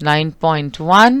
9.1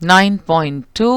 9.2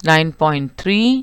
9.3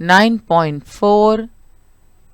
9.4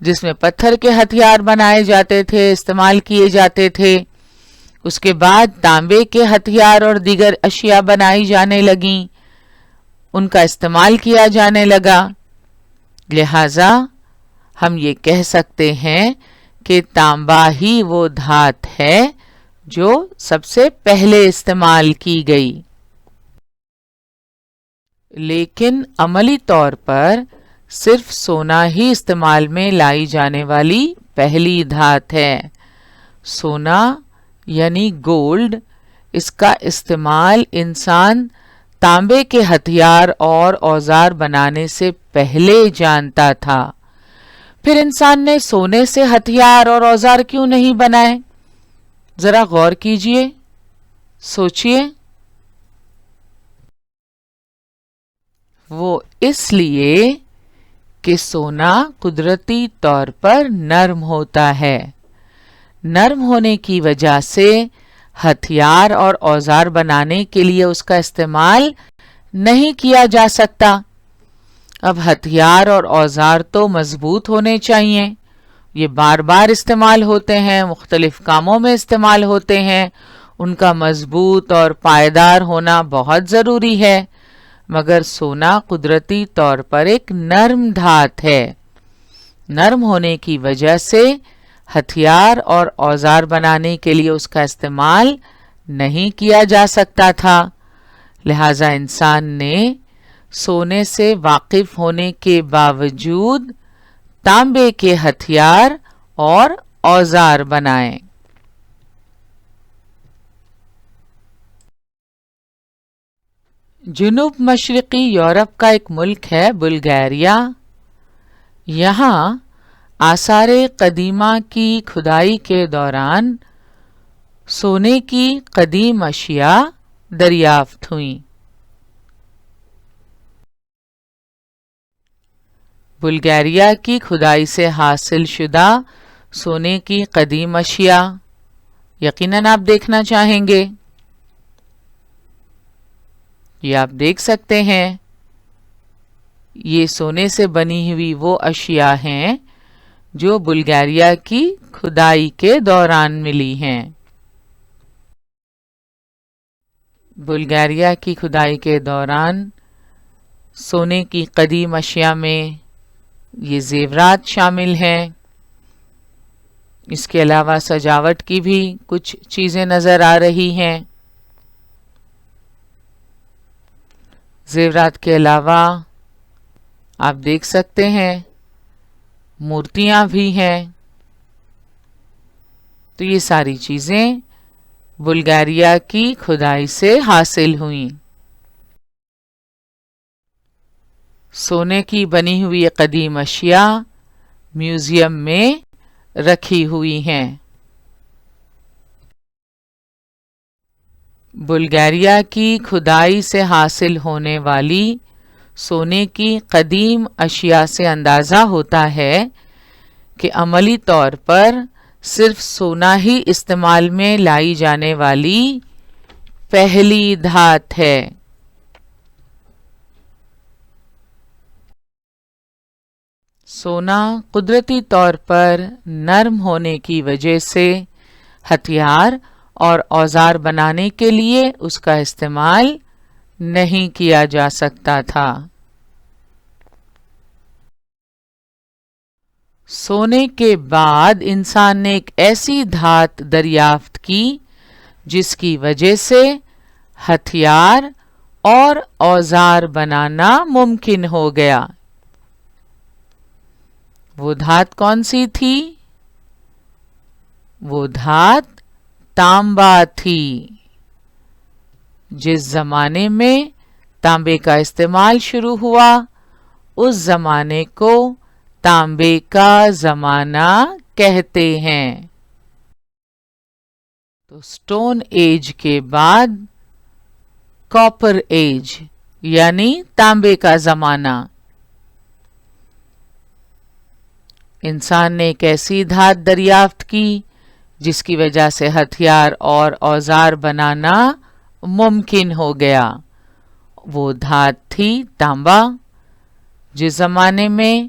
جس میں پتھر کے ہتھیار بنائے جاتے تھے، استعمال کیے جاتے تھے۔ اس کے بعد تانبے کے ہتھیار اور دیگر اشیاء بنائی جانے لگیں، ان کا استعمال کیا جانے لگا۔ لہٰذا ہم یہ کہہ سکتے ہیں کہ تانبا ہی وہ دھات ہے جو سب سے پہلے استعمال کی گئی۔ لیکن عملی طور پر صرف سونا ہی استعمال میں لائی جانے والی پہلی دھات ہے۔ سونا یعنی گولڈ، اس کا استعمال انسان تانبے کے ہتھیار اور اوزار بنانے سے پہلے جانتا تھا۔ پھر انسان نے سونے سے ہتھیار اور اوزار کیوں نہیں بنائے؟ ذرا غور کیجئے، سوچئے۔ وہ اس لیے کہ سونا قدرتی طور پر نرم ہوتا ہے۔ نرم ہونے کی وجہ سے ہتھیار اور اوزار بنانے کے لیے اس کا استعمال نہیں کیا جا سکتا۔ اب ہتھیار اور اوزار تو مضبوط ہونے چاہیے، یہ بار بار استعمال ہوتے ہیں، مختلف کاموں میں استعمال ہوتے ہیں، ان کا مضبوط اور پائیدار ہونا بہت ضروری ہے۔ مگر سونا قدرتی طور پر ایک نرم دھات ہے۔ نرم ہونے کی وجہ سے ہتھیار اور اوزار بنانے کے لیے اس کا استعمال نہیں کیا جا سکتا تھا۔ لہٰذا انسان نے سونے سے واقف ہونے کے باوجود تانبے کے ہتھیار اور اوزار بنائے۔ جنوب مشرقی یورپ کا ایک ملک ہے بلغاریہ۔ یہاں آثار قدیمہ کی کھدائی کے دوران سونے کی قدیم اشیاء دریافت ہوئیں۔ بلغاریہ کی کھدائی سے حاصل شدہ سونے کی قدیم اشیاء یقیناً آپ دیکھنا چاہیں گے۔ یہ آپ دیکھ سکتے ہیں، یہ سونے سے بنی ہوئی وہ اشیاء ہیں جو بلغاریہ کی کھدائی کے دوران ملی ہیں۔ بلغاریہ کی کھدائی کے دوران سونے کی قدیم اشیاء میں یہ زیورات شامل ہیں۔ اس کے علاوہ سجاوٹ کی بھی کچھ چیزیں نظر آ رہی ہیں۔ زیورات کے علاوہ آپ دیکھ سکتے ہیں مورتیاں بھی ہیں۔ تو یہ ساری چیزیں بلغاریہ کی کھدائی سے حاصل ہوئیں۔ سونے کی بنی ہوئی قدیم اشیاء میوزیم میں رکھی ہوئی ہیں۔ بلغاریہ کی کھدائی سے حاصل ہونے والی سونے کی قدیم اشیاء سے اندازہ ہوتا ہے کہ عملی طور پر صرف سونا ہی استعمال میں لائی جانے والی پہلی دھات ہے۔ سونا قدرتی طور پر نرم ہونے کی وجہ سے ہتھیار اور اوزار بنانے کے لیے اس کا استعمال نہیں کیا جا سکتا تھا۔ سونے کے بعد انسان نے ایک ایسی دھات دریافت کی جس کی وجہ سے ہتھیار اور اوزار بنانا ممکن ہو گیا۔ وہ دھات کون سی تھی؟ وہ دھات تانبا تھی۔ جس زمانے میں تانبے کا استعمال شروع ہوا اس زمانے کو تانبے کا زمانہ کہتے ہیں۔ تو سٹون ایج کے بعد کاپر ایج یعنی تانبے کا زمانہ۔ انسان نے ایک ایسی دھات دریافت کی جس کی وجہ سے ہتھیار اور اوزار بنانا ممکن ہو گیا۔ وہ دھات تھی تانبا۔ جس زمانے میں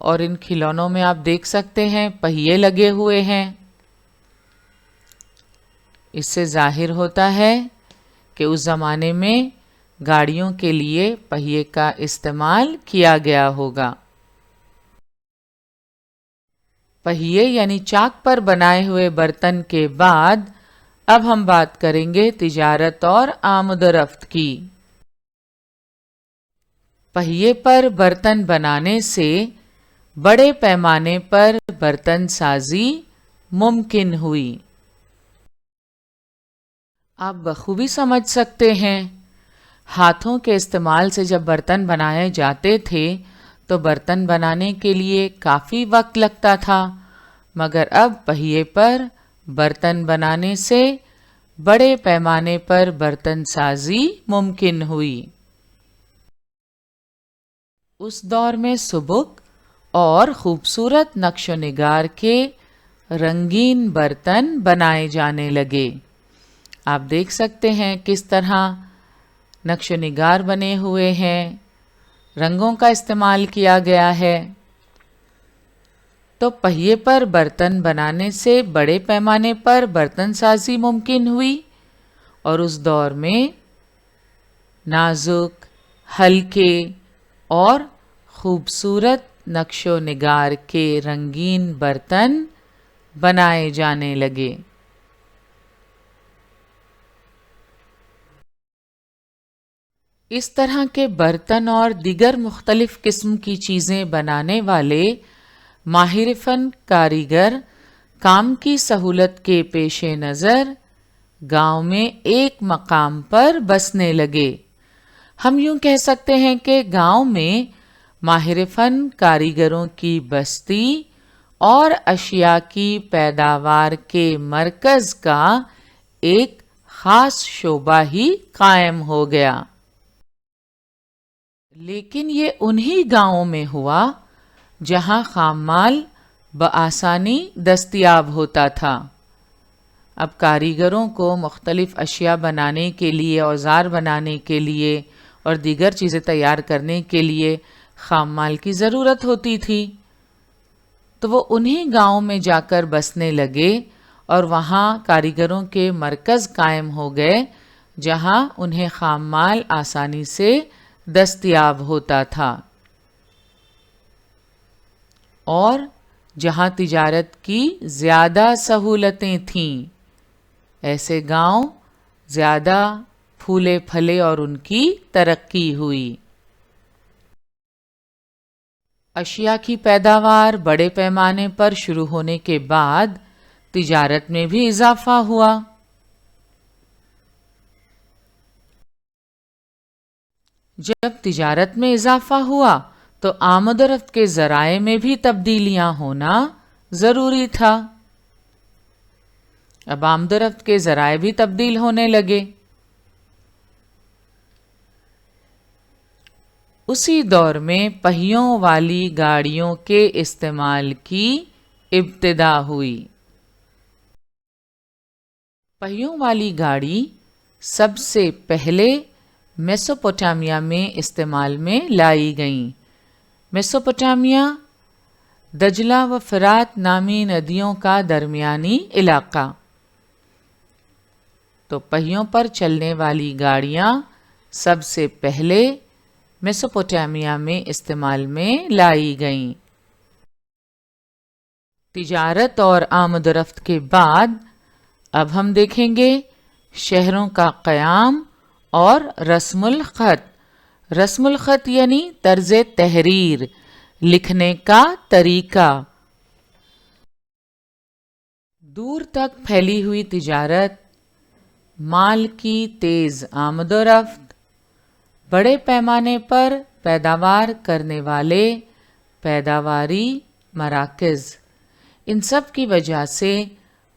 اور ان کھلونوں میں آپ دیکھ سکتے ہیں پہیے لگے ہوئے ہیں۔ اس سے ظاہر ہوتا ہے کہ اس زمانے میں گاڑیوں کے لیے پہیے کا استعمال کیا گیا ہوگا۔ پہیے یعنی چاک پر بنائے ہوئے برتن کے بعد اب ہم بات کریں گے تجارت اور آمد و رفت کی۔ پہیے پر برتن بنانے سے بڑے پیمانے پر برتن سازی ممکن ہوئی۔ آپ بخوبی سمجھ سکتے ہیں، ہاتھوں کے استعمال سے جب برتن بنائے جاتے تھے تو برتن بنانے کے لیے کافی وقت لگتا تھا، مگر اب پہیے پر برتن بنانے سے بڑے پیمانے پر برتن سازی ممکن ہوئی۔ اس دور میں سبک اور خوبصورت نقش و نگار کے رنگین برتن بنائے جانے لگے۔ آپ دیکھ سکتے ہیں کس طرح نقش و نگار بنے ہوئے ہیں، رنگوں کا استعمال کیا گیا ہے۔ تو پہیے پر برتن بنانے سے بڑے پیمانے پر برتن سازی ممکن ہوئی، اور اس دور میں نازک، ہلکے اور خوبصورت نقش و نگار کے رنگین برتن بنائے جانے لگے۔ اس طرح کے برتن اور دیگر مختلف قسم کی چیزیں بنانے والے ماہر فن کاریگر کام کی سہولت کے پیش نظر گاؤں میں ایک مقام پر بسنے لگے۔ ہم یوں کہہ سکتے ہیں کہ گاؤں میں ماہر فن کاریگروں کی بستی اور اشیاء کی پیداوار کے مرکز کا ایک خاص شعبہ ہی قائم ہو گیا۔ لیکن یہ انہی گاؤں میں ہوا جہاں خام مال بآسانی دستیاب ہوتا تھا۔ اب کاریگروں کو مختلف اشیاء بنانے کے لیے، اوزار بنانے کے لیے اور دیگر چیزیں تیار کرنے کے لیے خام مال کی ضرورت ہوتی تھی، تو وہ انہی گاؤں میں جا کر بسنے لگے اور وہاں کاریگروں کے مرکز قائم ہو گئے جہاں انہیں خام مال آسانی سے دستیاب ہوتا تھا، اور جہاں تجارت کی زیادہ سہولتیں تھیں۔ ایسے گاؤں زیادہ پھولے پھلے اور ان کی ترقی ہوئی۔ اشیاء کی پیداوار بڑے پیمانے پر شروع ہونے کے بعد تجارت میں بھی اضافہ ہوا۔ جب تجارت میں اضافہ ہوا تو آمد و رفت کے ذرائع میں بھی تبدیلیاں ہونا ضروری تھا۔ اب آمد و رفت کے ذرائع بھی تبدیل ہونے لگے۔ اسی دور میں پہیوں والی گاڑیوں کے استعمال کی ابتدا ہوئی۔ پہیوں والی گاڑی سب سے پہلے میسوپوٹامیہ میں استعمال میں لائی گئیں۔ میسوپوٹامیہ دجلہ و فرات نامی ندیوں کا درمیانی علاقہ۔ تو پہیوں پر چلنے والی گاڑیاں سب سے پہلے میسوپوٹامیہ میں استعمال میں لائی گئیں۔ تجارت اور آمد و رفت کے بعد اب ہم دیکھیں گے شہروں کا قیام اور رسم الخط۔ رسم الخط یعنی طرز تحریر، لکھنے کا طریقہ۔ دور تک پھیلی ہوئی تجارت، مال کی تیز آمد و رفت، بڑے پیمانے پر پیداوار کرنے والے پیداواری مراکز، ان سب کی وجہ سے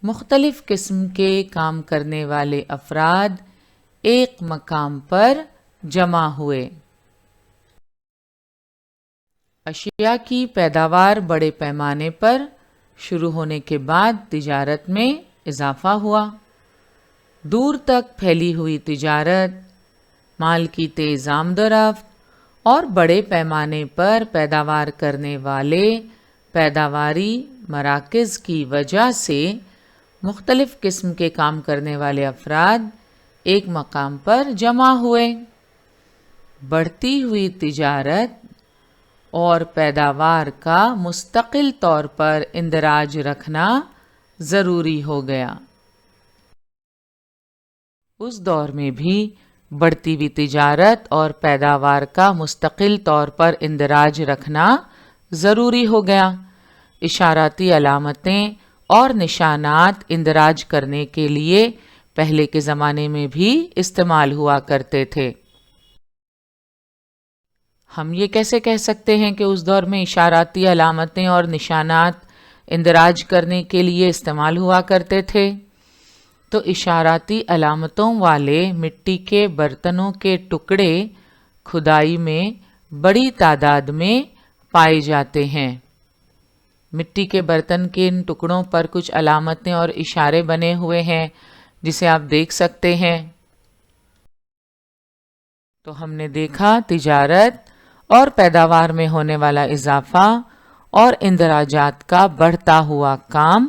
مختلف قسم کے کام کرنے والے افراد ایک مقام پر جمع ہوئے۔ اشیاء کی پیداوار بڑے پیمانے پر شروع ہونے کے بعد تجارت میں اضافہ ہوا۔ دور تک پھیلی ہوئی تجارت، مال کی تیز آمد و رفت اور بڑے پیمانے پر پیداوار کرنے والے پیداواری مراکز کی وجہ سے مختلف قسم کے کام کرنے والے افراد ایک مقام پر جمع ہوئے۔ بڑھتی ہوئی تجارت اور پیداوار کا مستقل طور پر اندراج رکھنا ضروری ہو گیا۔ اس دور میں بھی بڑھتی ہوئی تجارت اور پیداوار کا مستقل طور پر اندراج رکھنا ضروری ہو گیا۔ اشاراتی علامتیں اور نشانات اندراج کرنے کے لیے پہلے کے زمانے میں بھی استعمال ہوا کرتے تھے۔ ہم یہ کیسے کہہ سکتے ہیں کہ اس دور میں اشاراتی علامتیں اور نشانات اندراج کرنے کے لیے استعمال ہوا کرتے تھے؟ تو اشاراتی علامتوں والے مٹی کے برتنوں کے ٹکڑے کھدائی میں بڑی تعداد میں پائے جاتے ہیں۔ مٹی کے برتن کے ان ٹکڑوں پر کچھ علامتیں اور اشارے بنے ہوئے ہیں جسے آپ دیکھ سکتے ہیں۔ تو ہم نے دیکھا تجارت اور پیداوار میں ہونے والا اضافہ اور اندراجات کا بڑھتا ہوا کام،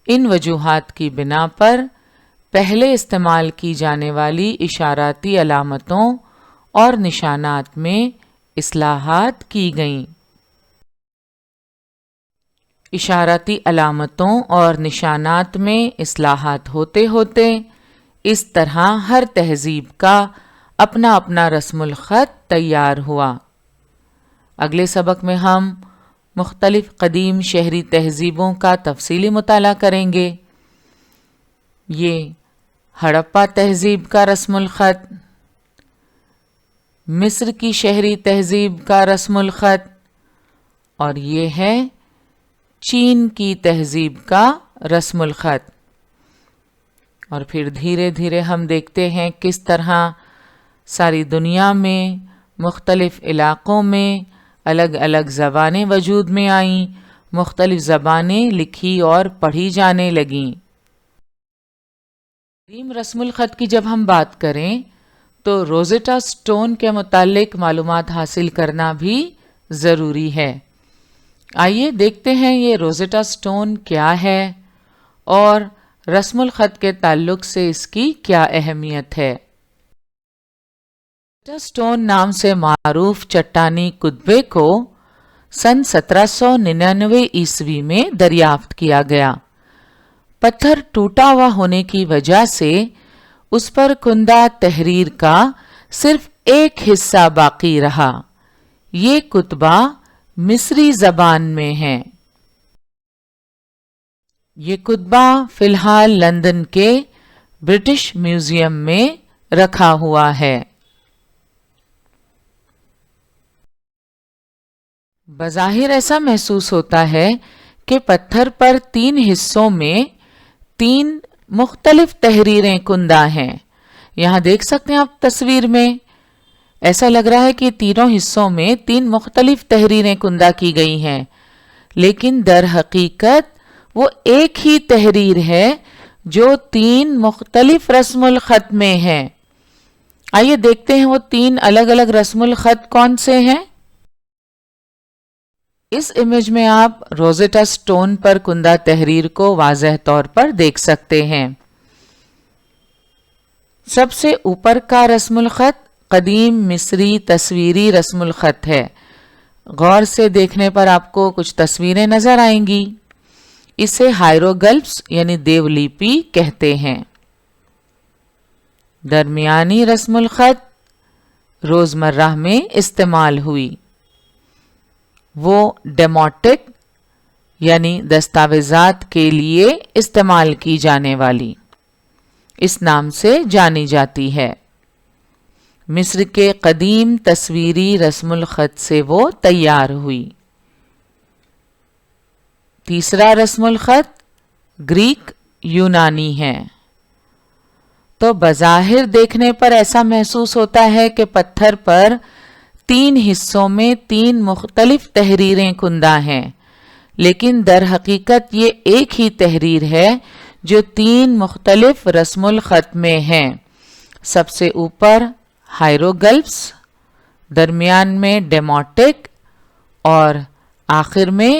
ان وجوہات کی بنا پر پہلے استعمال کی جانے والی اشاراتی علامتوں اور نشانات میں اصلاحات کی گئیں۔ اشاراتی علامتوں اور نشانات میں اصلاحات ہوتے ہوتے اس طرح ہر تہذیب کا اپنا اپنا رسم الخط تیار ہوا۔ اگلے سبق میں ہم مختلف قدیم شہری تہذیبوں کا تفصیلی مطالعہ کریں گے۔ یہ ہڑپا تہذیب کا رسم الخط، مصر کی شہری تہذیب کا رسم الخط، اور یہ ہے چین کی تہذیب کا رسم الخط۔ اور پھر دھیرے دھیرے ہم دیکھتے ہیں کس طرح ساری دنیا میں مختلف علاقوں میں الگ الگ زبانیں وجود میں آئیں، مختلف زبانیں لکھی اور پڑھی جانے لگیں۔ قدیم رسم الخط کی جب ہم بات کریں تو روزیٹا سٹون کے متعلق معلومات حاصل کرنا بھی ضروری ہے۔ آئیے دیکھتے ہیں یہ روزیٹا سٹون کیا ہے اور رسم الخط کے تعلق سے اس کی کیا اہمیت ہے۔ روزیٹا سٹون نام سے معروف چٹانی کتبے کو سن 1799 عیسوی میں دریافت کیا گیا۔ پتھر ٹوٹا ہوا ہونے کی وجہ سے اس پر کندہ تحریر کا صرف ایک حصہ باقی رہا۔ یہ کتبہ مصری زبان میں ہے۔ یہ کتبہ فی الحال لندن کے برٹش میوزیم میں رکھا ہوا ہے۔ بظاہر ایسا محسوس ہوتا ہے کہ پتھر پر 3 حصوں میں 3 مختلف تحریریں کندہ ہیں۔ یہاں دیکھ سکتے ہیں آپ تصویر میں، ایسا لگ رہا ہے کہ تینوں حصوں میں 3 مختلف تحریریں کندہ کی گئی ہیں، لیکن در حقیقت وہ ایک ہی تحریر ہے جو 3 مختلف رسم الخط میں ہے۔ آئیے دیکھتے ہیں وہ 3 الگ الگ رسم الخط کون سے ہیں۔ اس امیج میں آپ روزیٹا سٹون پر کندہ تحریر کو واضح طور پر دیکھ سکتے ہیں۔ سب سے اوپر کا رسم الخط قدیم مصری تصویری رسم الخط ہے۔ غور سے دیکھنے پر آپ کو کچھ تصویریں نظر آئیں گی۔ اسے ہائیروگلفس یعنی دیو لیپی کہتے ہیں۔ درمیانی رسم الخط روزمرہ میں استعمال ہوئی۔ وہ ڈیموٹک یعنی دستاویزات کے لیے استعمال کی جانے والی اس نام سے جانی جاتی ہے۔ مصر کے قدیم تصویری رسم الخط سے وہ تیار ہوئی۔ تیسرا رسم الخط گریک یونانی ہے۔ تو بظاہر دیکھنے پر ایسا محسوس ہوتا ہے کہ پتھر پر 3 حصوں میں 3 مختلف تحریریں کندہ ہیں، لیکن در حقیقت یہ ایک ہی تحریر ہے جو 3 مختلف رسم الخط میں ہیں۔ سب سے اوپر ہائیروگلفس، درمیان میں ڈیموٹک اور آخر میں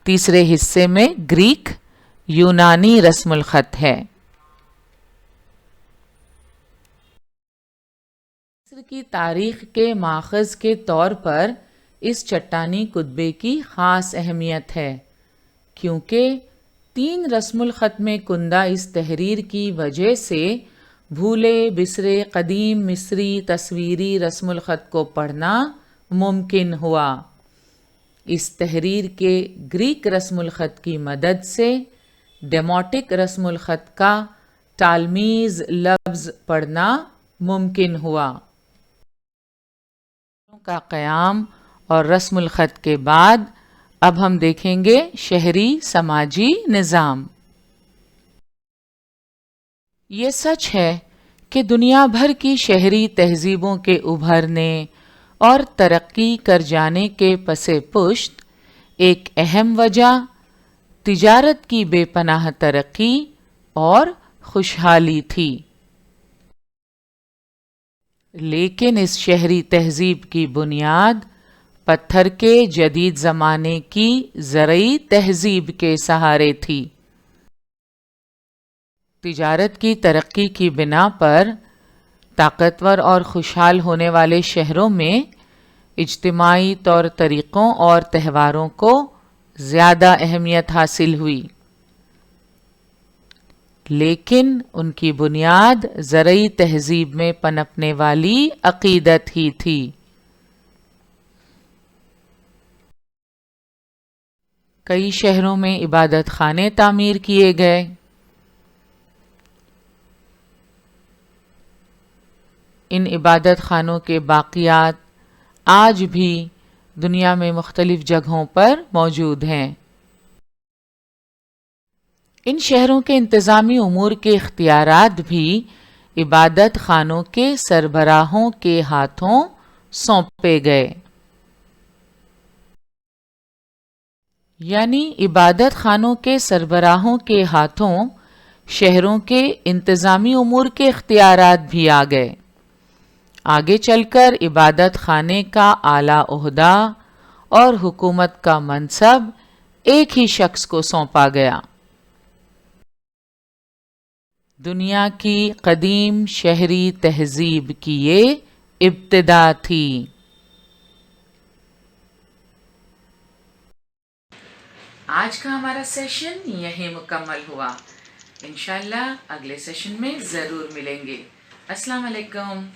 تیسرے حصے میں گریک یونانی رسم الخط ہے۔ مصر کی تاریخ کے ماخذ کے طور پر اس چٹانی کتبے کی خاص اہمیت ہے، کیونکہ 3 رسم الخط میں کندہ اس تحریر کی وجہ سے بھولے بسرے قدیم مصری تصویری رسم الخط کو پڑھنا ممکن ہوا۔ اس تحریر کے گریک رسم الخط کی مدد سے ڈیموٹک رسم الخط کا ٹالمیز لفظ پڑھنا ممکن ہوا۔ کا قیام اور رسم الخط کے بعد اب ہم دیکھیں گے شہری سماجی نظام۔ یہ سچ ہے کہ دنیا بھر کی شہری تہذیبوں کے ابھرنے اور ترقی کر جانے کے پس پشت ایک اہم وجہ تجارت کی بے پناہ ترقی اور خوشحالی تھی، لیکن اس شہری تہذیب کی بنیاد پتھر کے جدید زمانے کی زرعی تہذیب کے سہارے تھی۔ تجارت کی ترقی کی بنا پر طاقتور اور خوشحال ہونے والے شہروں میں اجتماعی طور طریقوں اور تہواروں کو زیادہ اہمیت حاصل ہوئی، لیکن ان کی بنیاد زرعی تہذیب میں پنپنے والی عقیدت ہی تھی۔ کئی شہروں میں عبادت خانے تعمیر کیے گئے۔ ان عبادت خانوں کے باقیات آج بھی دنیا میں مختلف جگہوں پر موجود ہیں۔ ان شہروں کے انتظامی امور کے اختیارات بھی عبادت خانوں کے سربراہوں کے ہاتھوں سونپے گئے، یعنی عبادت خانوں کے سربراہوں کے ہاتھوں شہروں کے انتظامی امور کے اختیارات بھی آ گئے۔ آگے چل کر عبادت خانے کا اعلیٰ عہدہ اور حکومت کا منصب ایک ہی شخص کو سونپا گیا۔ دنیا کی قدیم شہری تہذیب کی یہ ابتدا تھی۔ آج کا ہمارا سیشن یہیں مکمل ہوا۔ انشاءاللہ اگلے سیشن میں ضرور ملیں گے۔ السلام علیکم۔